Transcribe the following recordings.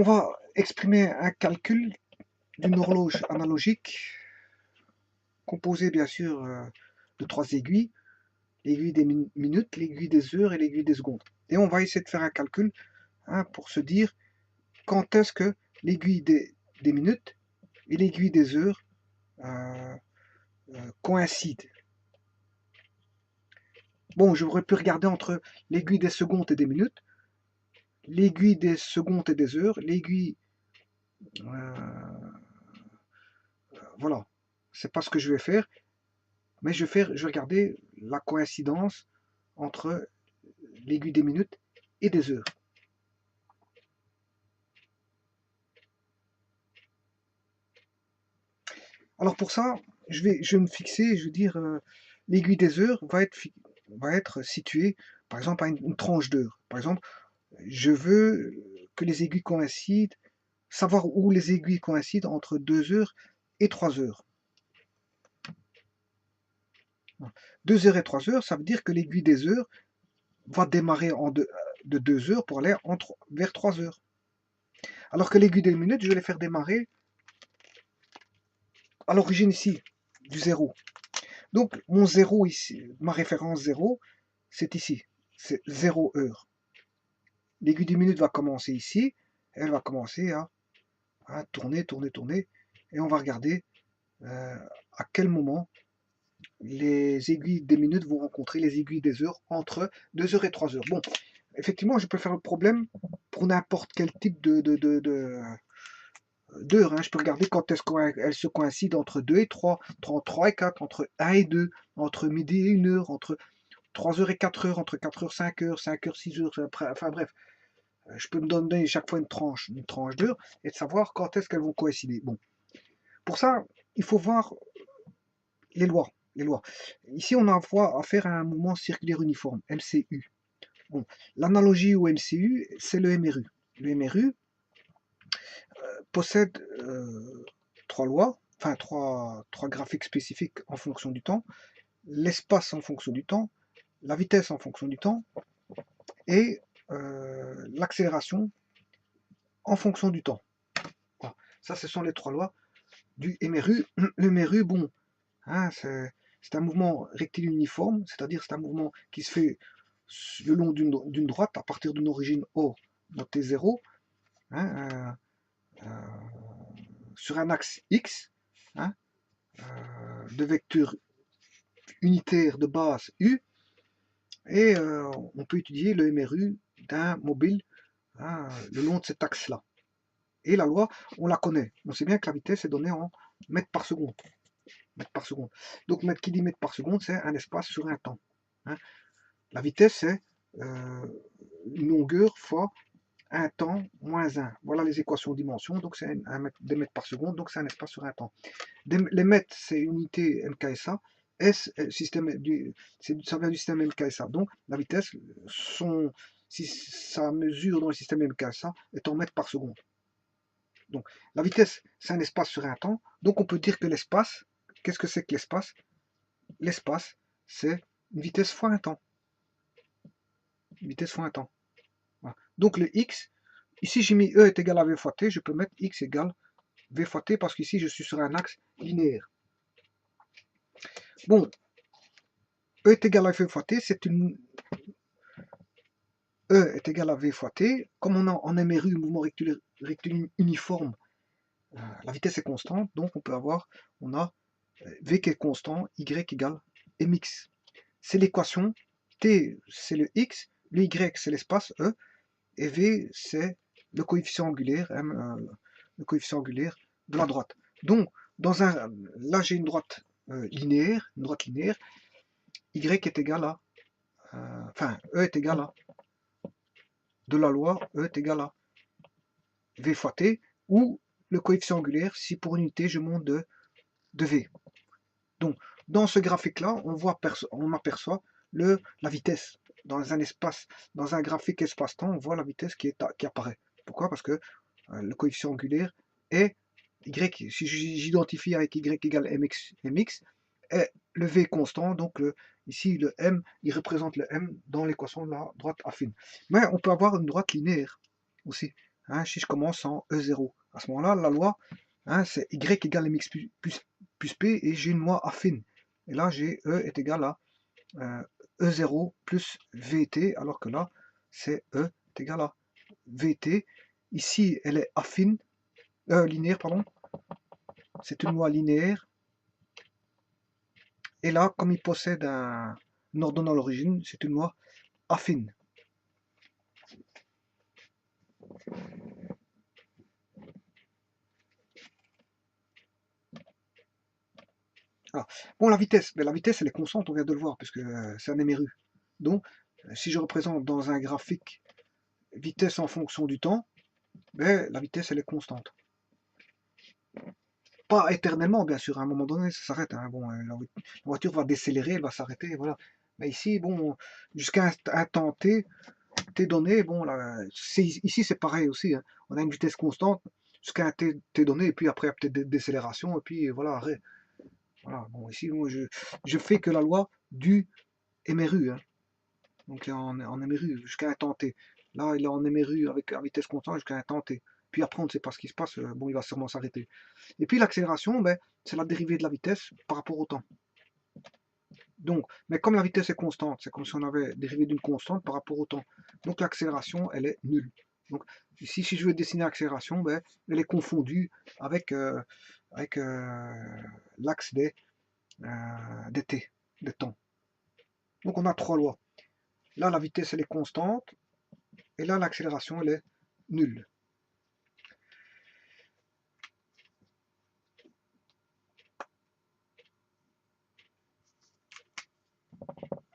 On va exprimer un calcul d'une horloge analogique composée bien sûr de 3 aiguilles, l'aiguille des minutes, l'aiguille des heures et l'aiguille des secondes. Et on va essayer de faire un calcul pour se dire quand est-ce que l'aiguille des minutes et l'aiguille des heures coïncident. Bon, j'aurais pu regarder entre l'aiguille des secondes et des minutes, l'aiguille des secondes et des heures, l'aiguille... voilà, c'est pas ce que je vais faire, mais je vais regarder la coïncidence entre l'aiguille des minutes et des heures. Alors pour ça, je vais me fixer, je veux dire, l'aiguille des heures va être située, par exemple, à une tranche d'heure. Par exemple, je veux que les aiguilles coïncident, savoir où les aiguilles coïncident entre 2 heures et 3 heures. 2 heures et 3 heures, ça veut dire que l'aiguille des heures va démarrer de 2 heures pour aller vers 3 heures. Alors que l'aiguille des minutes, je vais les faire démarrer à l'origine ici, du 0. Donc mon 0 ici, ma référence 0, c'est ici, c'est 0 heure. L'aiguille des minutes va commencer ici, elle va commencer à tourner, tourner, tourner, et on va regarder à quel moment les aiguilles des minutes vont rencontrer les aiguilles des heures entre 2 heures et 3 heures. Bon, effectivement, je peux faire le problème pour n'importe quel type d'heure. Je peux regarder quand est-ce qu'elle se coïncide entre 2 et 3, entre 3 et 4, entre 1 et 2, entre midi et 1 heure, entre 3 heures et 4 heures, entre 4 heures, 5 heures, 5 heures, 6 heures, enfin bref. Je peux me donner chaque fois une tranche d'heure et de savoir quand est-ce qu'elles vont coïncider. Bon, pour ça, il faut voir les lois. Ici, on a à faire un mouvement circulaire uniforme, MCU. Bon, l'analogie au MCU, c'est le MRU. Le MRU possède 3 lois, enfin 3 graphiques spécifiques en fonction du temps, l'espace en fonction du temps, la vitesse en fonction du temps et l'accélération en fonction du temps. Voilà. Ça, ce sont les 3 lois du MRU. Le MRU, bon, c'est un mouvement rectiligne uniforme, c'est-à-dire c'est un mouvement qui se fait le long d'une droite à partir d'une origine O notée 0, sur un axe X, de vecteurs unitaires de base U, et on peut étudier le MRU d'un mobile le long de cet axe-là. Et la loi, on la connaît. On sait bien que la vitesse est donnée en mètres par seconde. Donc, qui dit mètre par seconde, c'est un espace sur un temps. La vitesse, c'est une longueur fois un temps moins 1. Voilà les équations de dimension. Donc, c'est des mètres par seconde. Donc, c'est un espace sur un temps. Les mètres, c'est unité MKSA. S, ça vient du système MKSA. Donc, la vitesse, si ça mesure dans le système MKSA, est en mètres par seconde. Donc, la vitesse, c'est un espace sur un temps. Donc, on peut dire que l'espace, qu'est-ce que c'est que l'espace? L'espace, c'est une vitesse fois un temps. Une vitesse fois un temps. Voilà. Donc, le x, ici, j'ai mis E est égal à V fois T. Je peux mettre x égale V fois T parce qu'ici, je suis sur un axe linéaire. Bon, E est égal à V fois T, c'est une... E est égal à V fois T. Comme on a en MRU, mouvement rectiligne uniforme, la vitesse est constante, donc on a V qui est constant, Y égale mx. C'est l'équation, T c'est le X, le Y c'est l'espace E, et V c'est le coefficient angulaire, le coefficient angulaire de la droite. Donc, là j'ai une droite linéaire, Y est égal à, E est égal à, de la loi, E est égal à V fois T, ou le coefficient angulaire si pour une unité je monte de V. Donc, dans ce graphique-là, on aperçoit la vitesse. Dans un espace, dans un graphique espace-temps, on voit la vitesse qui apparaît. Pourquoi? Parce que le coefficient angulaire est Y. Si j'identifie avec Y égale mx, est le V constant, donc ici le M, il représente le M dans l'équation de la droite affine. Mais on peut avoir une droite linéaire aussi. hein, si je commence en E0. À ce moment-là, la loi, hein, c'est Y égale mx plus P, et j'ai une loi affine. Et là, j'ai E est égal à E0 plus VT, alors que là, c'est E est égal à VT. Ici, elle est affine, linéaire, pardon. C'est une loi linéaire. Et là, comme il possède un ordonnant à l'origine, c'est une loi affine. Ah. Bon, la vitesse, elle est constante, on vient de le voir, puisque c'est un émeru. Donc, si je représente dans un graphique vitesse en fonction du temps, ben, la vitesse, elle est constante. Pas éternellement, bien sûr, à un moment donné, ça s'arrête. Hein. Bon, la voiture va décélérer, elle va s'arrêter, voilà. Mais ici, bon, jusqu'à un temps t donné, bon, là, ici c'est pareil aussi. Hein. On a une vitesse constante jusqu'à un t donné, et puis après, peut-être des décélérations, et puis voilà, arrêt. Voilà, bon, ici, bon, je fais que la loi du MRU. Hein. Donc en MRU jusqu'à un temps t. Là, il est en MRU avec une vitesse constante jusqu'à un temps t. Puis après, on ne sait pas ce qui se passe. Bon, il va sûrement s'arrêter. Et puis l'accélération, ben, c'est la dérivée de la vitesse par rapport au temps. Donc, mais comme la vitesse est constante, c'est comme si on avait dérivé d'une constante par rapport au temps. Donc l'accélération, elle est nulle. Donc ici, si je veux dessiner l'accélération, ben, elle est confondue avec, l'axe des t, des temps. Donc on a trois lois. Là, la vitesse, elle est constante. Et là, l'accélération, elle est nulle.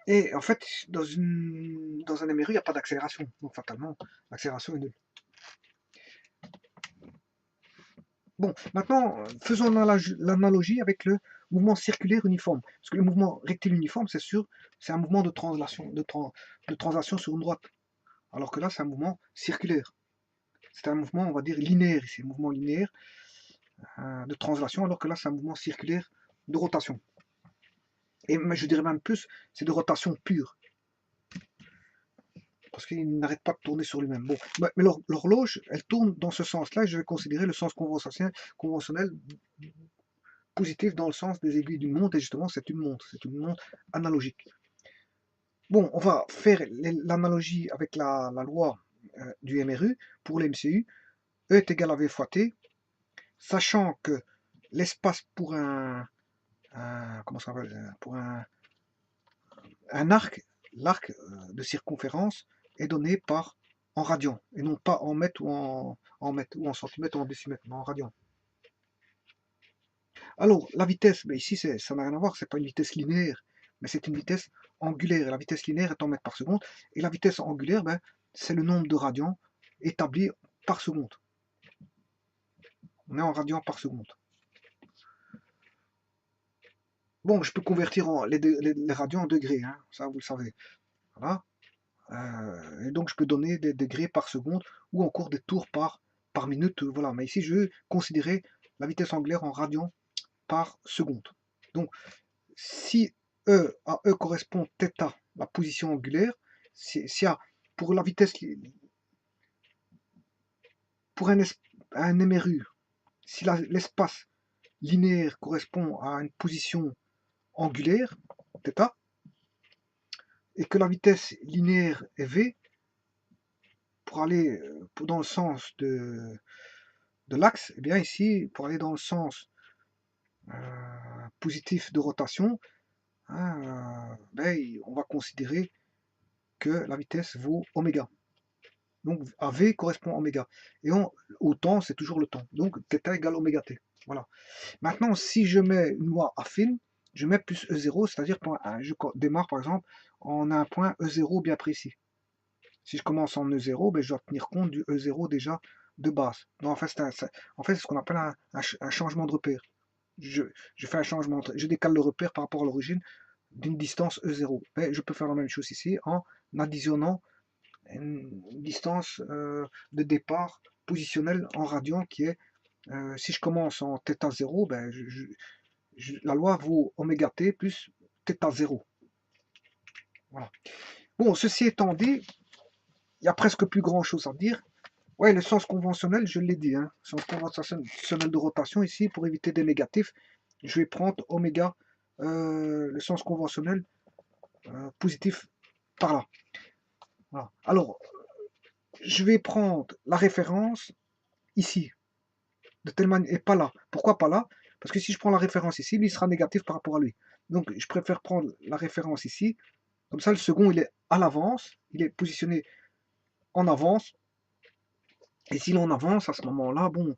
Et en fait, dans un MRU, il n'y a pas d'accélération. Donc fatalement, l'accélération est nulle. Bon, maintenant, faisons l'analogie avec le mouvement circulaire uniforme. Parce que le mouvement rectiligne uniforme, c'est sûr, c'est un mouvement de translation, de translation sur une droite. Alors que là, c'est un mouvement circulaire. C'est un mouvement, on va dire, linéaire ici, un mouvement linéaire de translation, alors que là, c'est un mouvement circulaire de rotation. Et je dirais même plus, c'est de rotation pure. Parce qu'il n'arrête pas de tourner sur lui-même. Bon, mais l'horloge, elle tourne dans ce sens-là, et je vais considérer le sens conventionnel positif dans le sens des aiguilles d'une montre, et justement, c'est une montre analogique. Bon, on va faire l'analogie avec la loi du MRU pour l'MCU. E est égal à V fois T, sachant que l'espace pour comment ça s'appelle, pour un arc, l'arc de circonférence est donné en radians, et non pas en mètres ou en centimètres ou en décimètres, mais en radians. Alors, la vitesse, ben ici, ça n'a rien à voir, c'est pas une vitesse linéaire, mais c'est une vitesse angulaire. Et la vitesse linéaire est en mètres par seconde, et la vitesse angulaire, ben, c'est le nombre de radians établi par seconde. On est en radians par seconde. Bon, je peux convertir les radians en degrés, hein, ça vous le savez. Voilà. Et donc je peux donner des degrés par seconde ou encore des tours par minute. Voilà. Mais ici, je vais considérer la vitesse angulaire en radians par seconde. Donc, si E à E correspond θ, la position angulaire, si pour la vitesse, pour un MRU, si l'espace linéaire correspond à une position angulaire, θ, et que la vitesse linéaire est V, pour aller dans le sens de l'axe, et bien ici, pour aller dans le sens positif de rotation, hein, ben, on va considérer que la vitesse vaut oméga. Donc à V correspond à oméga. Et au temps, c'est toujours le temps. Donc θ égale oméga t. Voilà. Maintenant, si je mets une loi affine, je mets plus E0, c'est-à-dire que je démarre par exemple en un point E0 bien précis. Si je commence en E0, ben, je dois tenir compte du E0 déjà de base. Donc, en fait, c'est ce qu'on appelle un changement de repère. Je fais un changement, je décale le repère par rapport à l'origine d'une distance E0. Mais je peux faire la même chose ici en additionnant une distance de départ positionnelle en radian qui est, si je commence en θ0, ben, la loi vaut oméga t plus θ0. Voilà. Bon, ceci étant dit, il n'y a presque plus grand chose à dire. Ouais, le sens conventionnel, je l'ai dit, hein, sens conventionnel de rotation ici, pour éviter des négatifs, je vais prendre oméga, le sens conventionnel positif par là. Voilà. Alors, je vais prendre la référence ici, de telle manière, et pas là. Pourquoi pas là? Parce que si je prends la référence ici, lui il sera négatif par rapport à lui. Donc, je préfère prendre la référence ici. Comme ça, le second, il est à l'avance, il est positionné en avance. Et si l'on avance, à ce moment-là, bon,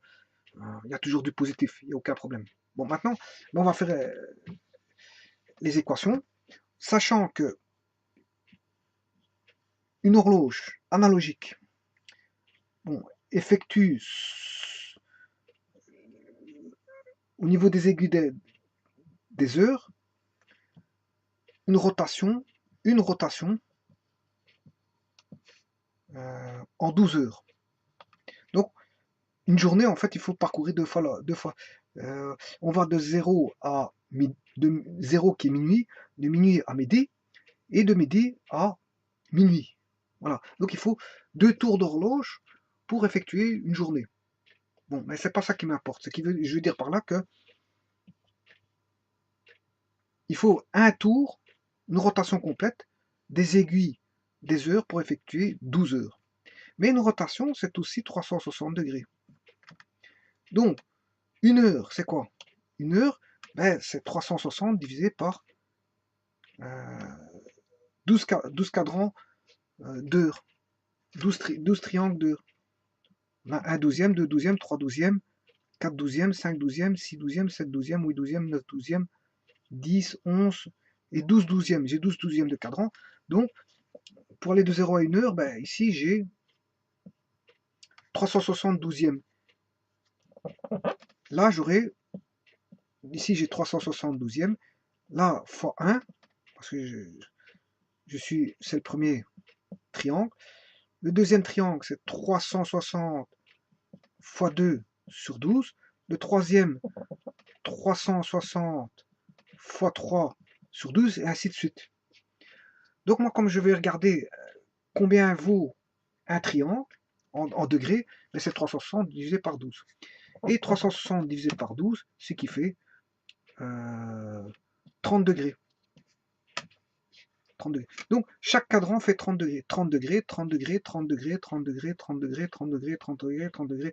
il y a toujours du positif, il n'y a aucun problème. Bon, maintenant, on va faire les équations, sachant que une horloge analogique, bon, effectue au niveau des aiguilles des heures une rotation en 12 heures. Donc, une journée, en fait, il faut parcourir deux fois. On va de 0 à de 0 qui est minuit, de minuit à midi, et de midi à minuit. Voilà. Donc il faut 2 tours d'horloge pour effectuer une journée. Bon, mais c'est pas ça qui m'importe. Je veux dire par là que il faut un tour, une rotation complète des aiguilles des heures pour effectuer 12 heures. Mais une rotation, c'est aussi 360 degrés. Donc, une heure, c'est quoi? Une heure, ben, c'est 360 divisé par 12 cadrans d'heures, 12 triangles d'heures. 1 douzième, 2 douzièmes, 3 douzièmes, 4 douzièmes, 5 douzièmes, 6 douzièmes, 7 douzièmes, 8 douzièmes, 9 douzièmes, 10, 11 et 12 douzièmes. J'ai 12 douzièmes de cadran. Donc, pour aller de 0 à 1 heure, ben, ici j'ai 360 douzièmes. Là, j'aurai, ici j'ai 360 douzièmes. Là, fois 1, parce que c'est le premier triangle. Le deuxième triangle, c'est 360 fois 2 sur 12. Le troisième, 360 fois 3 sur 12, et ainsi de suite. Donc moi, comme je vais regarder combien vaut un triangle en degrés, ben, c'est 360 divisé par 12. Et 360 divisé par 12, ce qui fait 30 degrés. 30 degrés. Donc chaque cadran fait 30 degrés. 30 degrés, 30 degrés, 30 degrés, 30 degrés, 30 degrés, 30 degrés, 30 degrés, 30 degrés,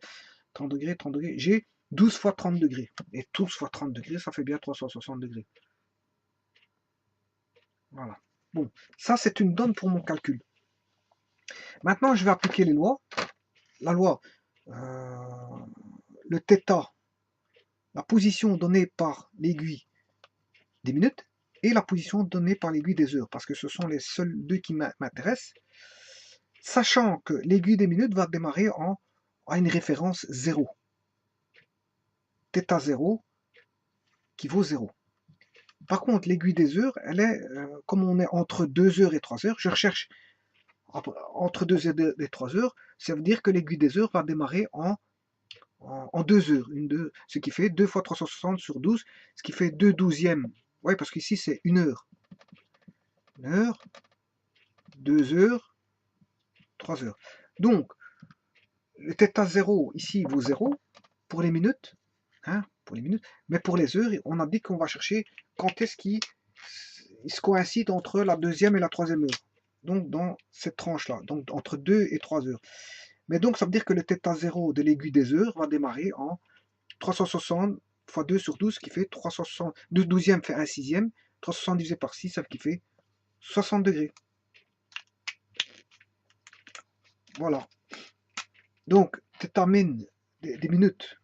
30 degrés, 30 degrés. J'ai 12 fois 30 degrés. Et 12 fois 30 degrés, ça fait bien 360 degrés. Voilà. Bon, ça c'est une donne pour mon calcul. Maintenant, je vais appliquer les lois. La loi, le θ, la position donnée par l'aiguille des minutes, et la position donnée par l'aiguille des heures, parce que ce sont les seuls deux qui m'intéressent, sachant que l'aiguille des minutes va démarrer à une référence 0. θ0 qui vaut 0. Par contre, l'aiguille des heures, elle est, comme on est entre 2 heures et 3 heures, je recherche entre 2 heures et 3 heures, ça veut dire que l'aiguille des heures va démarrer en 2 heures, ce qui fait 2 fois 360 sur 12, ce qui fait 2 douzièmes. Oui, parce qu'ici c'est 1 heure. 1 heure, 2 heures, 3 heures. Donc, le θ0 ici vaut 0 pour les minutes, hein, mais pour les heures, on a dit qu'on va chercher quand est-ce qu'il se coïncide entre la deuxième et la troisième heure. Donc dans cette tranche-là, donc entre 2 et 3 heures. Mais donc ça veut dire que le θ0 de l'aiguille des heures va démarrer en 360 fois 2 sur 12, qui fait 360. 2 douzièmes fait 1 sixième. 360 divisé par 6, ça qui fait 60 degrés. Voilà. Donc, θ min des minutes.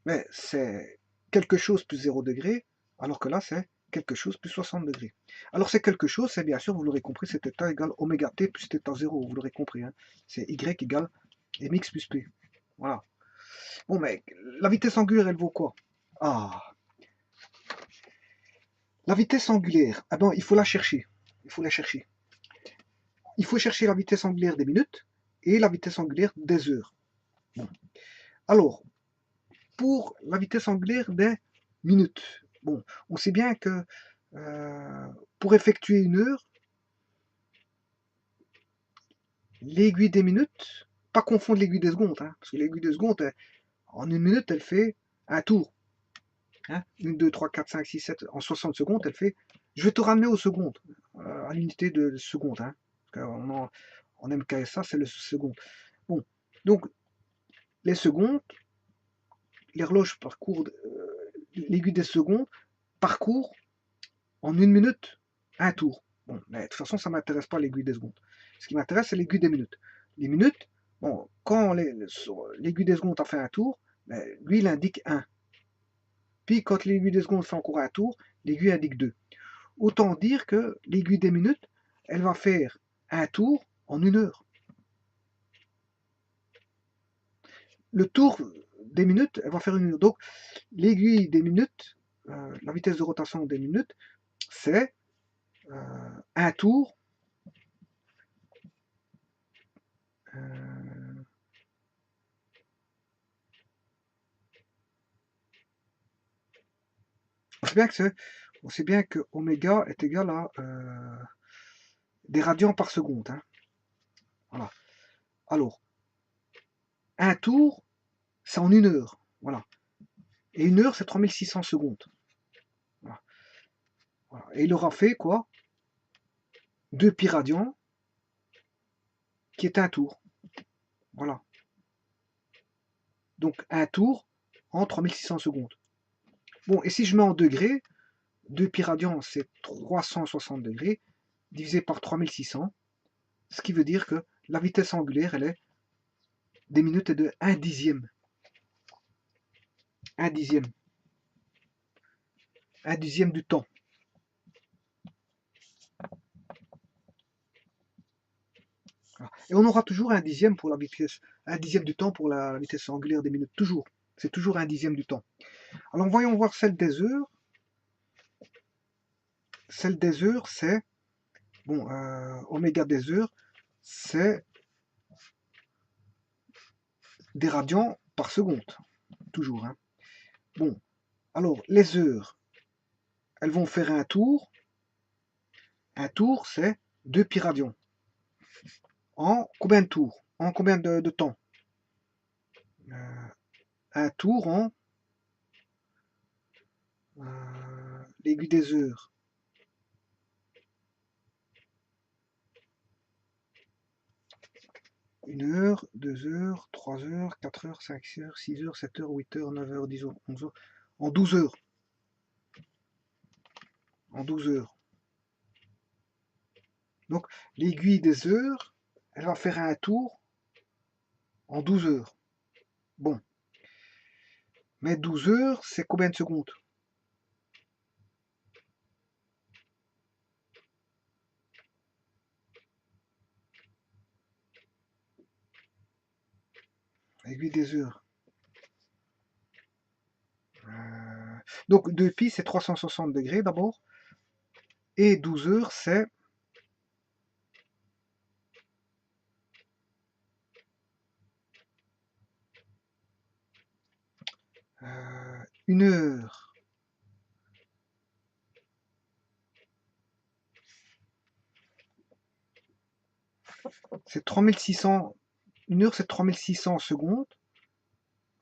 Mais c'est quelque chose plus 0 degré, alors que là, c'est quelque chose plus 60 degrés. Alors, c'est quelque chose, c'est bien sûr, vous l'aurez compris, c'est θ égale oméga t plus θ0, vous l'aurez compris. Hein. C'est y égale mx plus p. Voilà. Bon, mais la vitesse angulaire, elle vaut quoi? Ah, la vitesse angulaire, ah ben, il faut la chercher. Il faut la chercher. Il faut chercher la vitesse angulaire des minutes et la vitesse angulaire des heures. Bon. Alors, pour la vitesse angulaire des minutes, bon, on sait bien que pour effectuer une heure, l'aiguille des minutes, pas confondre l'aiguille des secondes, hein, parce que l'aiguille des secondes, en une minute, elle fait un tour. Hein, 1, 2, 3, 4, 5, 6, 7, en 60 secondes, elle fait... Je vais te ramener aux secondes, à l'unité de seconde. Hein, parce en MKSA, c'est le seconde. Bon, donc, les secondes, l'horloge parcourt, l'aiguille des secondes parcourt en une minute un tour. Bon, mais de toute façon, ça ne m'intéresse pas l'aiguille des secondes. Ce qui m'intéresse, c'est l'aiguille des minutes. Les minutes, bon, quand l'aiguille des secondes a fait un tour, ben, lui, il indique 1. Puis, quand l'aiguille des secondes fait encore un tour, l'aiguille indique 2. Autant dire que l'aiguille des minutes, elle va faire un tour en 1 heure. Le tour des minutes, elle va faire 1 heure. Donc, l'aiguille des minutes, la vitesse de rotation des minutes, c'est un tour on sait bien que oméga est égal à des radians par seconde. Hein. Voilà. Alors, un tour, c'est en 1 heure. Voilà. Et 1 heure, c'est 3600 secondes. Voilà. Voilà. Et il aura fait quoi 2 pi radians, qui est un tour. Voilà. Donc, un tour en 3600 secondes. Bon, et si je mets en degrés, 2 pi radians, c'est 360 degrés, divisé par 3600, ce qui veut dire que la vitesse angulaire, elle est des minutes est de 1 dixième. 1 dixième. 1 dixième du temps. Et on aura toujours 1 dixième pour la vitesse, 1 dixième du temps pour la vitesse angulaire des minutes. Toujours. C'est toujours 1 dixième du temps. Alors voyons voir celle des heures. Celle des heures, c'est bon, oméga des heures, c'est des radians par seconde. Toujours. Hein. Bon, alors les heures, elles vont faire un tour. Un tour, c'est 2 pi radians. En combien de tours? En combien de temps? Un tour en l'aiguille des heures. Une heure, 2 heures, 3 heures, 4 heures, 5 heures, 6 heures, 7 heures, 8 heures, 9 heures, 10 heures, 11 heures. En 12 heures. En 12 heures. Donc l'aiguille des heures, elle va faire un tour en 12 heures. Bon. Mais 12 heures, c'est combien de secondes? L'aiguille des heures. Donc 2 pi, c'est 360 degrés d'abord. Et 12 heures, c'est 1 heure. C'est 3600. 1 heure, c'est 3600 secondes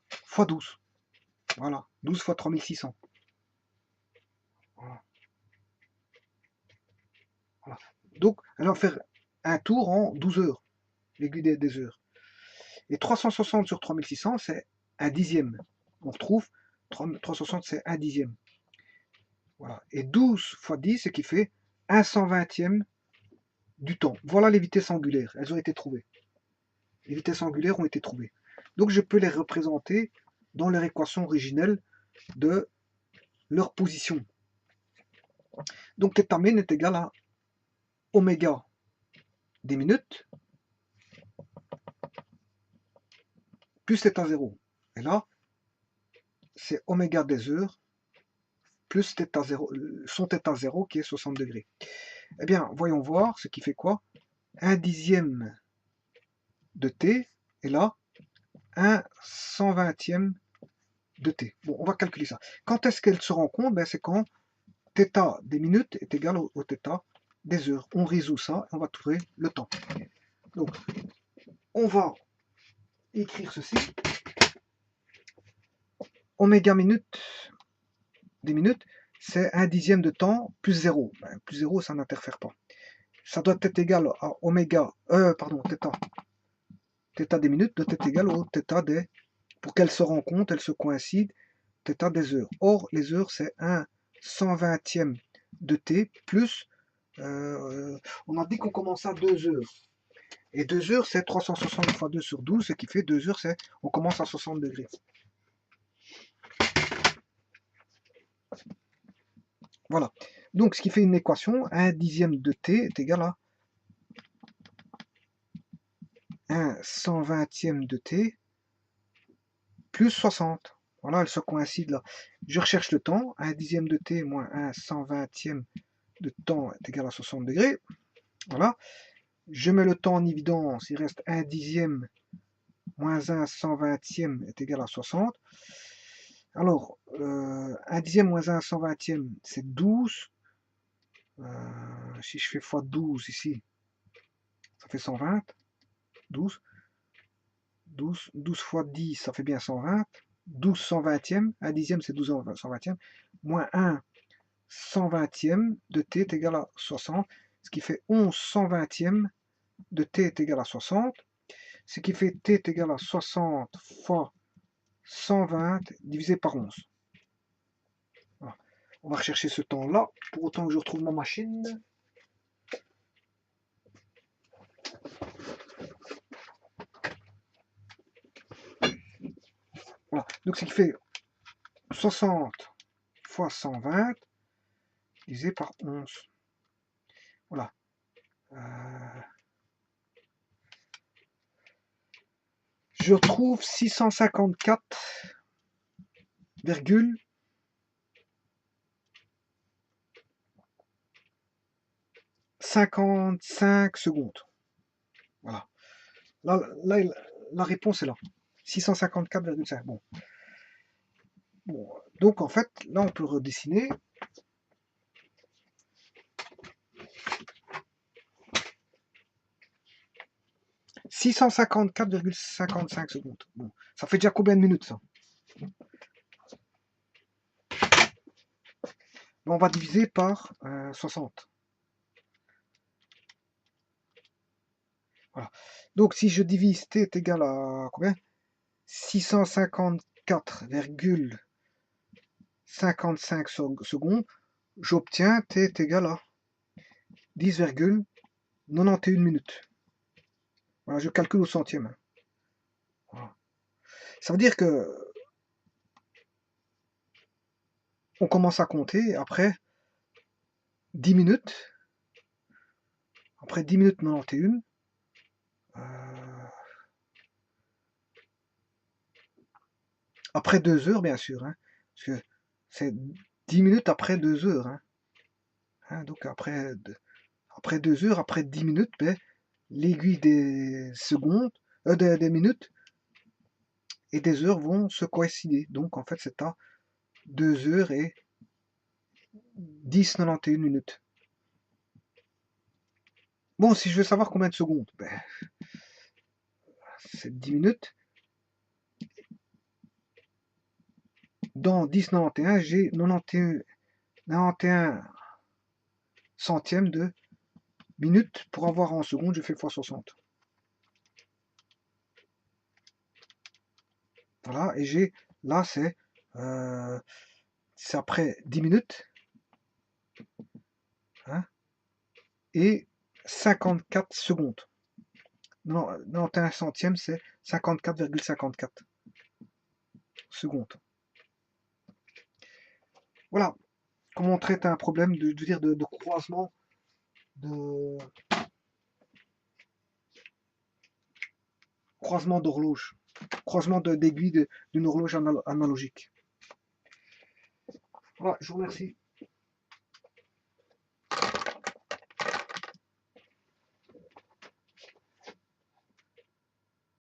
fois 12. Voilà, 12 fois 3600. Voilà. Voilà. Donc, elle va faire un tour en 12 heures, l'aiguille des heures. Et 360 sur 3600, c'est un dixième. On retrouve 360, c'est un dixième. Voilà. Et 12 fois 10, ce qui fait 1 120e du temps. Voilà les vitesses angulaires, elles ont été trouvées. Les vitesses angulaires ont été trouvées. Donc je peux les représenter dans leur équation originelle de leur position. Donc θ min est égal à oméga des minutes plus θ0. Et là, c'est oméga des heures plus θ0, son θ0 qui est 60 degrés. Eh bien, voyons voir ce qui fait quoi 1 dixième de t, et là, 1 120e de t. Bon, on va calculer ça. Quand est-ce qu'elle se rencontre? Ben, c'est quand θ des minutes est égal au θ des heures. On résout ça et on va trouver le temps. Donc, on va écrire ceci. Oméga minute, des minutes, c'est 1/10 de temps plus 0. Ben, plus 0, ça n'interfère pas. Ça doit être égal à oméga, θ des minutes doit être égal au θ des, pour qu'elles se rencontrent, elles se coïncident, θ des heures. Or, les heures, c'est 1/120e de t plus, on a dit qu'on commençait à 2 heures. Et 2 heures, c'est 360 fois 2 sur 12, ce qui fait 2 heures, c'est on commence à 60 degrés. Voilà. Donc, ce qui fait une équation, 1/10 de t est égal à 1/120e de t plus 60. Voilà, elles se coïncident là. Je recherche le temps. 1/10 de t moins 1/120e de temps est égal à 60 degrés. Voilà. Je mets le temps en évidence. Il reste 1/10 moins 1/120e est égal à 60. Alors, 1/10 moins 1/120e, c'est 12. Si je fais x 12 ici, ça fait 120. 12. 12 fois 10, ça fait bien 120. 12 120e, 1/10 c'est 12 120e, moins 1 120e de t est égal à 60, ce qui fait 11 120e de t est égal à 60, ce qui fait t est égal à 60 fois 120 divisé par 11. Voilà. On va rechercher ce temps-là, pour autant que je retrouve ma machine. Voilà. Donc ce qui fait 60 fois 120 divisé par 11. Voilà. Je trouve 654,55 secondes. Voilà. Là, la réponse est là. 654,5. Bon. Donc en fait, là on peut redessiner. « 654,55 secondes. Bon, ça fait déjà combien de minutes ça? Bon, on va diviser par 60. Voilà. Donc si je divise t est égal à combien? 654,55 secondes, j'obtiens t est égal à 10,91 minutes. Voilà, je calcule au centième. Voilà. Ça veut dire que on commence à compter après 10 minutes. Après 10 minutes 91. Après 2 heures, bien sûr. Hein, parce que c'est 10 minutes après 2 heures. Hein, donc après 2 heures, après 10 minutes, ben, l'aiguille des secondes, des minutes et des heures vont se coïncider. Donc en fait, c'est à 2 heures et 10,91 minutes. Bon, si je veux savoir combien de secondes, ben, c'est 10 minutes. Dans 10,91, j'ai 91 centièmes de minutes. Pour avoir en secondes, je fais x 60. Voilà, et j'ai, là, c'est après 10 minutes. Hein, et 54 secondes. 91 centièmes, c'est 54,54 secondes. Voilà comment on traite un problème de croisement d'horloge, croisement d'aiguille d'une horloge analogique. Voilà, je vous remercie.